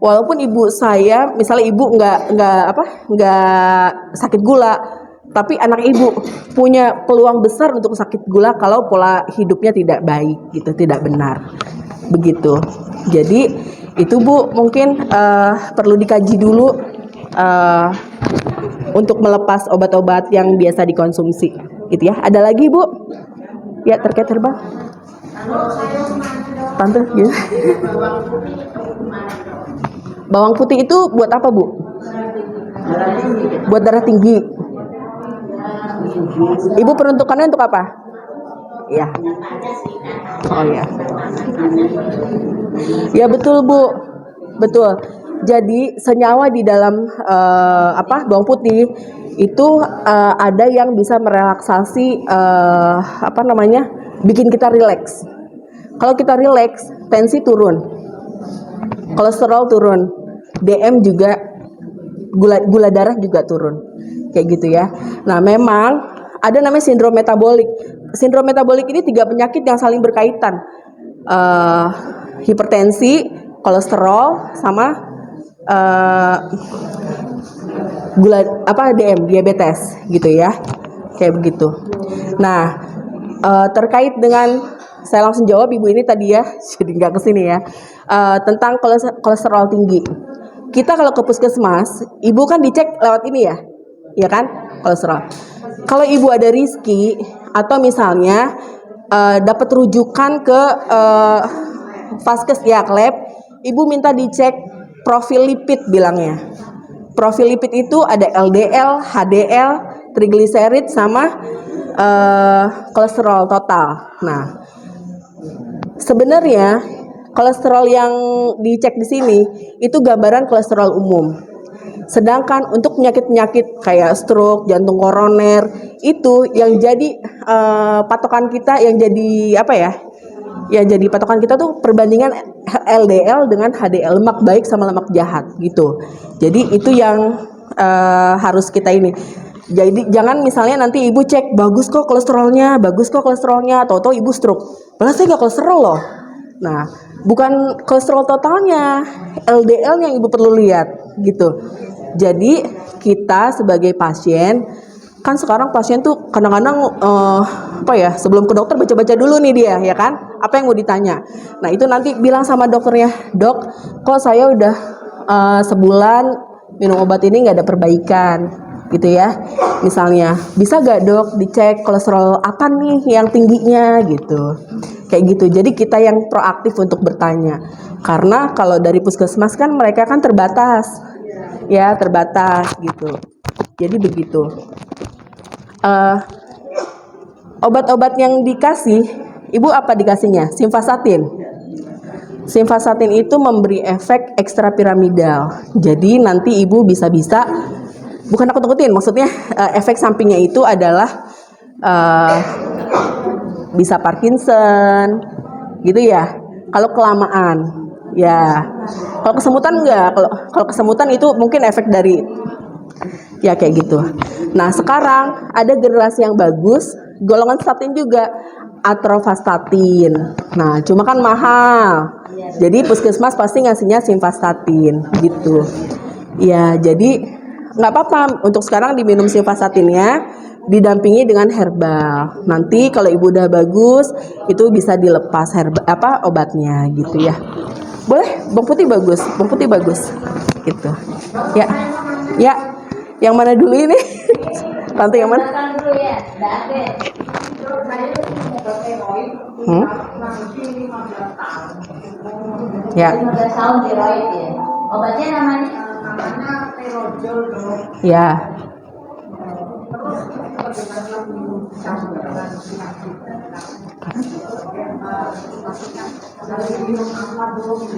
Walaupun ibu saya, misalnya ibu nggak sakit gula, tapi anak ibu punya peluang besar untuk sakit gula kalau pola hidupnya tidak baik gitu, tidak benar. Begitu. Jadi itu Bu mungkin perlu dikaji dulu untuk melepas obat-obat yang biasa dikonsumsi gitu ya. Ada lagi Bu? Ya, terkait herbal. Tante gitu. Bawang putih itu buat apa Bu? Buat darah tinggi. Ibu peruntukannya untuk apa? Ya. Oh ya. Ya betul Bu. Betul. Jadi senyawa di dalam bawang putih itu ada yang bisa merelaksasi bikin kita rileks. Kalau kita rileks, tensi turun, kolesterol turun, DM juga, gula darah juga turun, kayak gitu ya. Nah memang ada namanya sindrom metabolik. Sindrom metabolik ini 3 penyakit yang saling berkaitan, hipertensi, kolesterol, sama DM, diabetes gitu ya, kayak begitu. Nah terkait dengan, saya langsung jawab ibu ini tadi ya, jadi nggak kesini ya, tentang kolesterol tinggi. Kita kalau ke puskesmas, ibu kan dicek lewat ini ya kan, kolesterol. Kalau ibu ada riski atau misalnya dapat rujukan ke vaskes ya, ke lab, ibu minta dicek profil lipid bilangnya. Profil lipid itu ada LDL, HDL, trigliserid sama kolesterol total. Nah, sebenarnya kolesterol yang dicek di sini itu gambaran kolesterol umum. Sedangkan untuk penyakit-penyakit kayak stroke, jantung koroner, itu yang jadi patokan kita, yang jadi yang jadi patokan kita tuh perbandingan LDL dengan HDL, lemak baik sama lemak jahat gitu. Jadi itu yang harus kita ini. Jadi jangan misalnya nanti ibu cek bagus kok kolesterolnya, tahu-tahu ibu stroke. Padahal saya nggak kolesterol loh. Nah, bukan kolesterol totalnya, LDL yang ibu perlu lihat gitu. Jadi kita sebagai pasien Kan sekarang pasien tuh kadang-kadang sebelum ke dokter baca-baca dulu nih dia, ya kan? Apa yang mau ditanya? Nah itu nanti bilang sama dokternya, dok, kok saya udah sebulan minum obat ini nggak ada perbaikan, gitu ya? Misalnya, bisa gak dok dicek kolesterol apa nih yang tingginya, gitu? Kayak gitu. Jadi kita yang proaktif untuk bertanya. Karena kalau dari puskesmas kan mereka kan terbatas, ya terbatas gitu. Jadi begitu. Obat-obat yang dikasih, ibu apa dikasihnya? Simvastatin. Simvastatin itu memberi efek ekstrapiramidal. Jadi nanti ibu bisa-bisa, bukan nakut-nakutin, maksudnya efek sampingnya itu adalah bisa Parkinson, gitu ya. Kalau kelamaan, ya. Kalau kesemutan enggak. Kalau kesemutan itu mungkin efek dari ya kayak gitu. Nah sekarang ada generasi yang bagus, golongan statin juga, atorvastatin. Nah cuma kan mahal, jadi puskesmas pasti ngasihnya simvastatin gitu. Ya jadi nggak apa-apa untuk sekarang diminum simvastatinnya, didampingi dengan herbal. Nanti kalau ibu udah bagus, itu bisa dilepas obatnya gitu ya. Boleh, bawang putih bagus, gitu. Ya, ya. Yang mana dulu ini? Tante yang mana? Dulu ya, Mbak Ade. Ya. 15 tahun tiroid ya. Obatnya namanya? Ya.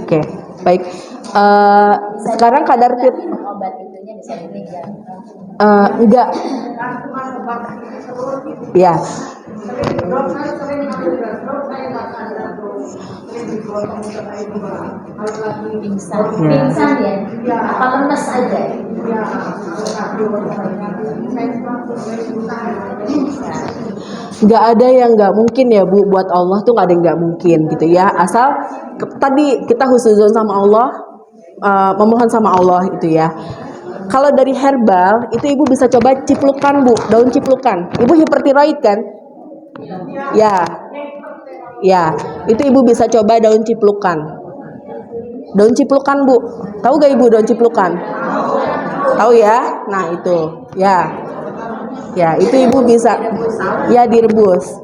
Oke, baik. Sekarang kadar Obat itunya bisa dipegang. enggak. Ya. Pingsan ya? Apa lemes aja? Nggak ada yang nggak mungkin ya Bu, buat Allah tuh nggak ada yang nggak mungkin gitu ya, asal tadi kita husnuzon sama Allah, memohon sama Allah itu ya. Kalau dari herbal itu ibu bisa coba ciplukan Bu, daun ciplukan. Ibu hipertiroid kan? Ya, itu ibu bisa coba daun ciplukan. Daun ciplukan Bu, tahu gak ibu daun ciplukan? Tahu ya? Nah itu, ya itu ibu bisa, ya direbus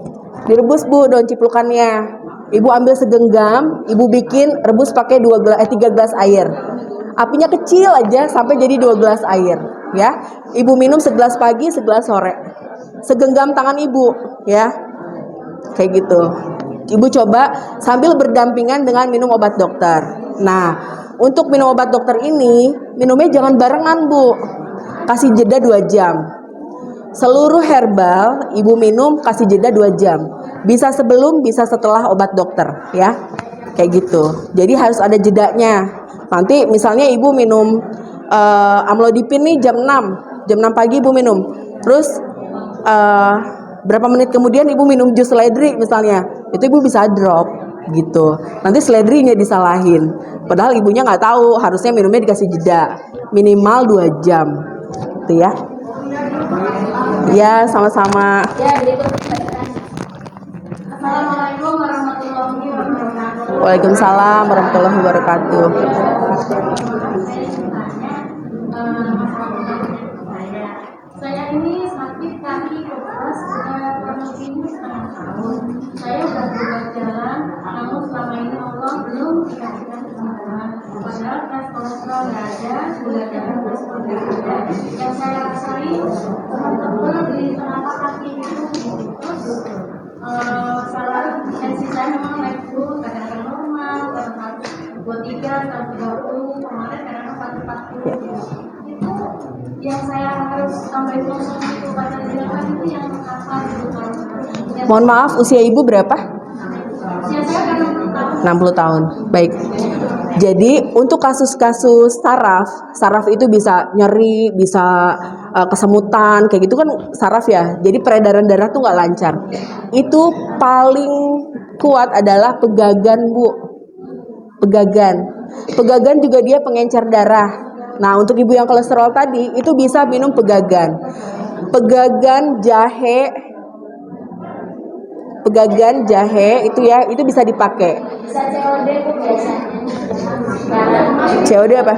Bu daun ciplukannya. Ibu ambil segenggam, ibu bikin rebus pakai 3 gelas air. Apinya kecil aja sampai jadi 2 gelas air, ya. Ibu minum segelas pagi, segelas sore. Segenggam tangan ibu, ya. Kayak gitu. Ibu coba sambil berdampingan dengan minum obat dokter. Nah, untuk minum obat dokter ini, minumnya jangan barengan, Bu. Kasih jeda 2 jam. Seluruh herbal ibu minum kasih jeda 2 jam. Bisa sebelum, bisa setelah obat dokter, ya. Kayak gitu. Jadi harus ada jedanya. Nanti misalnya ibu minum amlodipin nih jam 6 pagi ibu minum. Terus berapa menit kemudian ibu minum jus seledri misalnya, itu ibu bisa drop gitu. Nanti seledrinya disalahin. Padahal ibunya nggak tahu, harusnya minumnya dikasih jeda minimal 2 jam, gitu ya. Ya, sama-sama. Ya, Assalamualaikum warahmatullahi wabarakatuh. Waalaikumsalam warahmatullahi wabarakatuh. Saya ini sakit kaki kepala sudah kurang lebih setengah tahun. Saya sudah berobat jalan, namun selama ini Allah belum dikasihkan kesembuhan. Padahal tes kolesterol nggak ada, gula darah kolesterol nggak ada. Yang saya rasain tebel di telapak kaki itu. Terus salah tensi saya memang naik turun, kadang-kadang normal, kadang-kadang 23, kadang 30, kemarin kadang-kadang 140. Yang saya harus tambahin konsumsi obat yang dilakukan itu yang apa gitu kalau Mohon maaf, usia ibu berapa? usia saya kan 60 tahun. 60 tahun. Baik. Jadi untuk kasus-kasus saraf itu bisa nyeri, bisa kesemutan, kayak gitu kan saraf ya. Jadi peredaran darah tuh nggak lancar. Itu paling kuat adalah pegagan, Bu. Pegagan juga dia pengencer darah. Nah, untuk ibu yang kolesterol tadi itu bisa minum pegagan. pegagan jahe itu ya, itu bisa dipakai. Bisa COD Bu biasanya. COD apa?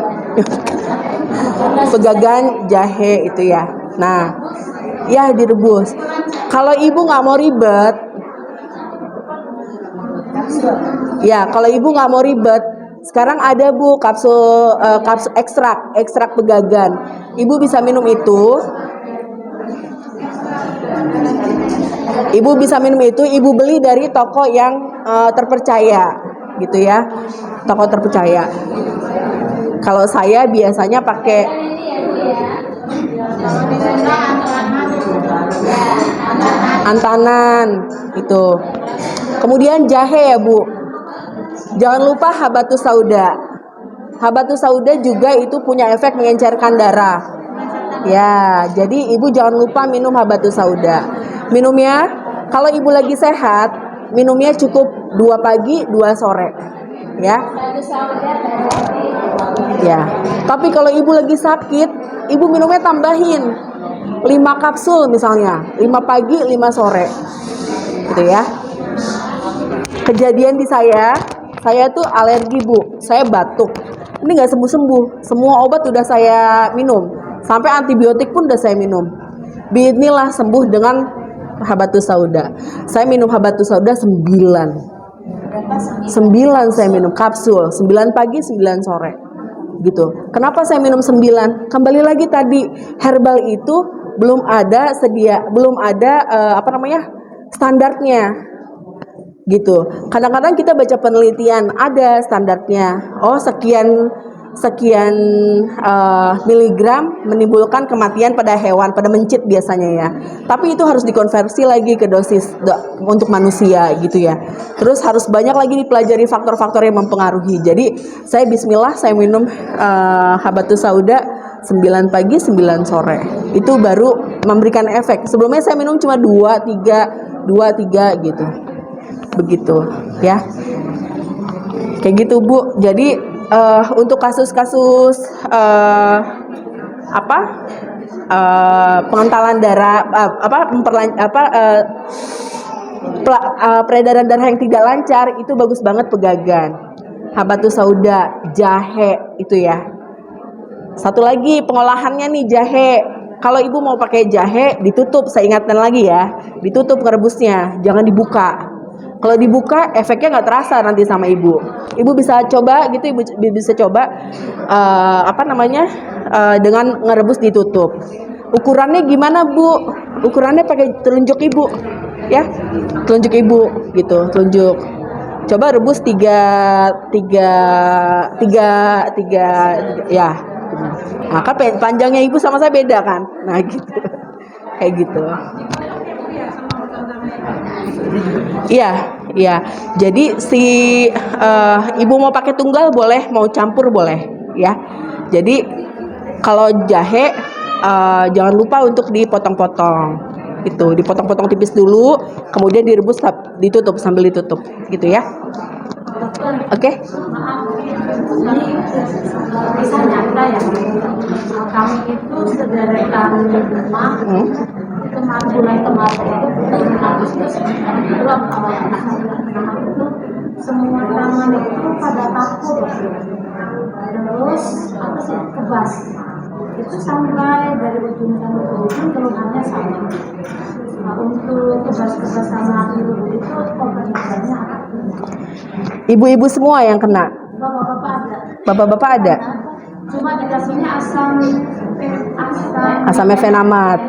Pegagan jahe itu ya. Nah, ya direbus. Kalau ibu nggak mau ribet, ya kalau ibu nggak mau ribet, sekarang ada Bu kapsul ekstrak pegagan. Ibu bisa minum itu. Ibu beli dari toko yang terpercaya, gitu ya, toko terpercaya. Kalau saya biasanya pakai Antanan itu. Kemudian jahe ya Bu. Jangan lupa habatus sauda. Habatus sauda juga itu punya efek mengencerkan darah. Ya, jadi ibu jangan lupa minum habatus sauda. Minumnya, kalau ibu lagi sehat, minumnya cukup 2 pagi, 2 sore. Ya. Ya. Tapi kalau ibu lagi sakit, ibu minumnya tambahin 5 kapsul misalnya, 5 pagi, 5 sore. Gitu ya. Kejadian di saya tuh alergi Bu, saya batuk. Ini nggak sembuh-sembuh, semua obat udah saya minum, sampai antibiotik pun udah saya minum. Bismillah sembuh dengan habatus sauda. Saya minum habatus sauda 9 saya minum kapsul, 9 pagi, 9 sore. Gitu. Kenapa saya minum 9? Kembali lagi tadi, herbal itu belum ada standarnya. Gitu. Kadang-kadang kita baca penelitian ada standarnya. Oh, sekian miligram menimbulkan kematian pada hewan, pada mencit biasanya ya. Tapi itu harus dikonversi lagi ke dosis untuk manusia gitu ya. Terus harus banyak lagi dipelajari faktor-faktor yang mempengaruhi. Jadi saya bismillah saya minum habatus sauda 9 pagi 9 sore. Itu baru memberikan efek. Sebelumnya saya minum cuma 2, 3 gitu. Begitu ya, kayak gitu Bu. Jadi untuk kasus-kasus pengentalan darah, peredaran darah yang tidak lancar, itu bagus banget pegagan, habatus sauda, jahe itu ya. Satu lagi pengolahannya nih jahe. Kalau ibu mau pakai jahe, ditutup. Saya ingatkan lagi ya, ditutup ngerebusnya, jangan dibuka. Kalau dibuka, efeknya nggak terasa nanti sama ibu. Ibu bisa coba gitu, ibu bisa coba dengan ngerebus ditutup. Ukurannya gimana Bu? Ukurannya pakai telunjuk ibu, ya, telunjuk ibu gitu, telunjuk. Coba rebus 3 ya. Maka panjangnya ibu sama saya beda kan? Nah gitu, kayak gitu. Iya. Jadi ibu mau pakai tunggal boleh, mau campur boleh, ya. Jadi kalau jahe jangan lupa untuk dipotong-potong, itu dipotong-potong tipis dulu, kemudian direbus, ditutup sambil ditutup, gitu ya. Oke. Bisa nyata ya, kami itu sederetan rumah. Bulan kemarin itu Agustus itu awal itu semua taman itu pada takut, terus kebas itu sampai dari ujung sampai ujung keluhannya sama. Untuk kebas sama itu obat-obatnya ibu-ibu semua yang kena. bapak-bapak ada. Bapak-bapak ada. Cuma dikasihnya asam mefenamat.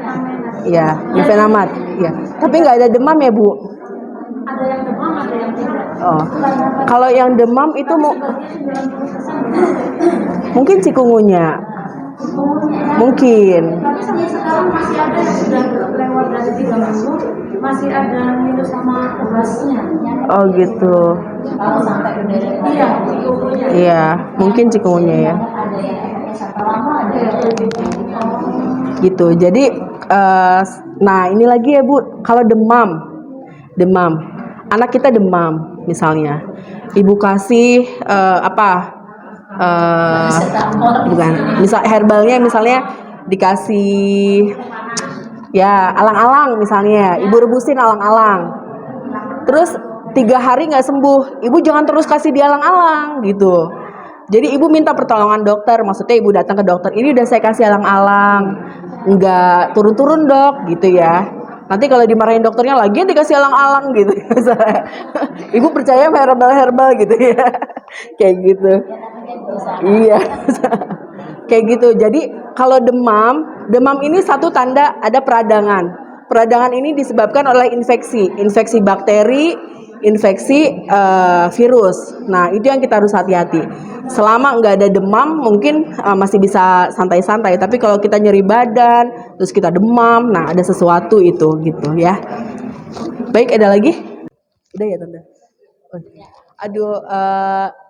Ya, mefenamat. Ya. Tapi nggak ada demam ya Bu? Ada yang demam, ada yang tidak. Oh, kalau yang demam itu mungkin cikungunya. Mungkin. Tapi sampai sekarang masih ada yang sudah lewat dari 3 minggu, masih ada minus sama kebasnya. Oh gitu. Kalau sampai udah Iya, cikungunya. Iya, mungkin cikungunya ya. ada yang efeknya sampai lama, ada yang Gitu. Jadi nah ini lagi ya Bu, kalau demam, anak kita demam misalnya, ibu kasih bukan, misal herbalnya misalnya dikasih Ya, alang-alang misalnya, ibu rebusin alang-alang. Terus 3 hari nggak sembuh, ibu jangan terus kasih dia alang-alang gitu. Jadi ibu minta pertolongan dokter, maksudnya ibu datang ke dokter, ini udah saya kasih alang-alang, nggak turun-turun dok gitu ya. Nanti kalau dimarahin dokternya lagi dikasih alang-alang gitu. Ibu percaya sama herbal-herbal gitu ya, kayak gitu. Iya, kayak gitu. Jadi kalau demam, demam ini satu tanda ada peradangan. Peradangan ini disebabkan oleh infeksi bakteri, infeksi virus. Nah itu yang kita harus hati-hati. Selama nggak ada demam, mungkin masih bisa santai-santai. Tapi kalau kita nyeri badan, terus kita demam, nah ada sesuatu itu gitu ya. Baik, ada lagi? Udah ya tante. Aduh,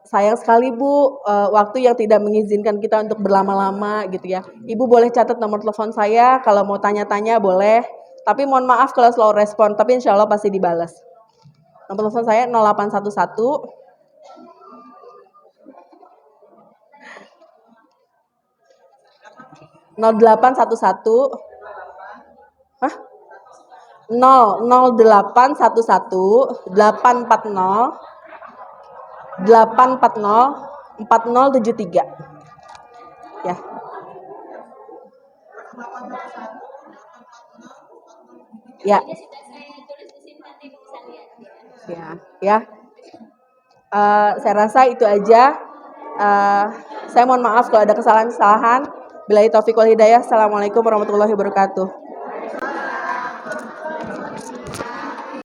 sayang sekali Bu, waktu yang tidak mengizinkan kita untuk berlama-lama gitu ya. Ibu boleh catat nomor telepon saya, kalau mau tanya-tanya boleh. Tapi mohon maaf kalau slow respon, tapi insya Allah pasti dibalas. Nomor telepon saya 0811 0811 Hah? 0811 840 4073 ya. Ya. Ya. Saya rasa itu aja. Saya mohon maaf kalau ada kesalahan-kesalahan. Billahi taufiq wal hidayah. Assalamualaikum warahmatullahi wabarakatuh.